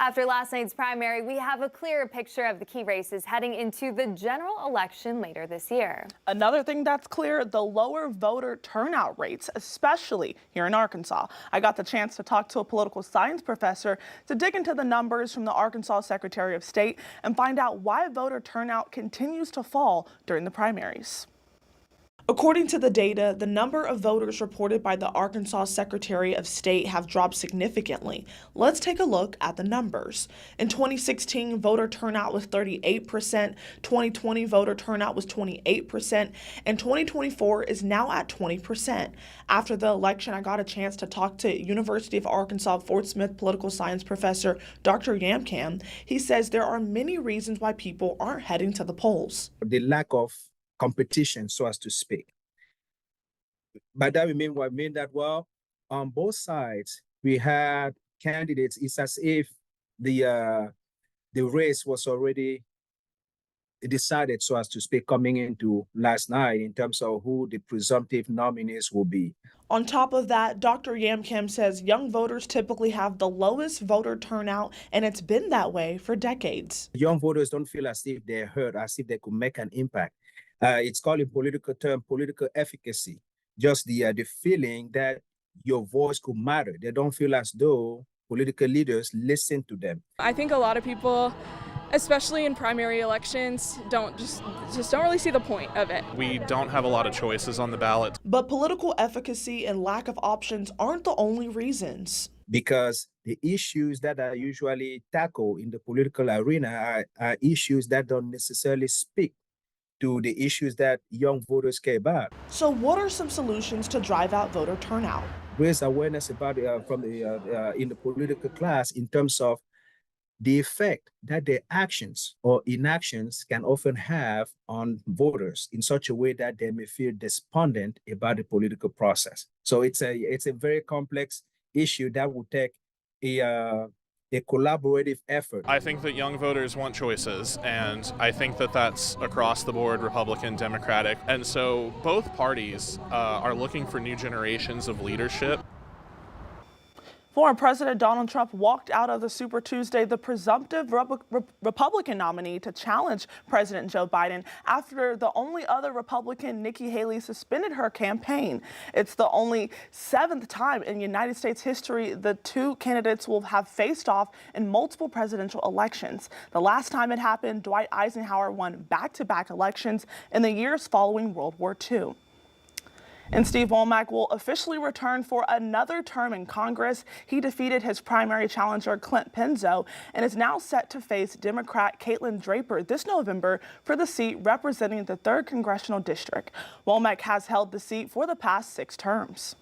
After last night's primary, we have a clearer picture of the key races heading into the general election later this year. Another thing that's clear, the lower voter turnout rates, especially here in Arkansas. I got the chance to talk to a political science professor to dig into the numbers from the Arkansas Secretary of State and find out why voter turnout continues to fall during the primaries. According to the data, the number of voters reported by the Arkansas Secretary of State have dropped significantly. Let's take a look at the numbers. In 2016, voter turnout was 38%, 2020 voter turnout was 28%, and 2024 is now at 20%. After the election, I got a chance to talk to University of Arkansas Fort Smith political science professor Dr. Yamcam. He says there are many reasons why people aren't heading to the polls. The lack of competition, so as to speak. By that we mean that, well, on both sides we had candidates. It's as if the race was already decided, so as to speak, coming into last night in terms of who the presumptive nominees will be. On top of that, Dr. Yamcam says young voters typically have the lowest voter turnout, and it's been that way for decades. Young voters don't feel as if they're heard, as if they could make an impact. It's called in political term political efficacy, just the feeling that your voice could matter. They don't feel as though political leaders listen to them. I think a lot of people, especially in primary elections, don't really see the point of it. We don't have a lot of choices on the ballot. But political efficacy and lack of options aren't the only reasons. Because the issues that are usually tackled in the political arena are issues that don't necessarily speak to the issues that young voters care about. So what are some solutions to drive out voter turnout? Raise awareness about in the political class in terms of the effect that their actions or inactions can often have on voters in such a way that they may feel despondent about the political process. So it's a very complex issue that will take a collaborative effort. I think that young voters want choices, and I think that that's across the board, Republican, Democratic. And so both parties are looking for new generations of leadership. Former President Donald Trump walked out of the Super Tuesday, the presumptive Republican nominee, to challenge President Joe Biden after the only other Republican, Nikki Haley, suspended her campaign. It's the only 7th time in United States history the two candidates will have faced off in multiple presidential elections. The last time it happened, Dwight Eisenhower won back-to-back elections in the years following World War II. And Steve Womack will officially return for another term in Congress. He defeated his primary challenger, Clint Penzo, and is now set to face Democrat Caitlin Draper this November for the seat representing the 3rd Congressional District. Womack has held the seat for the past 6 terms.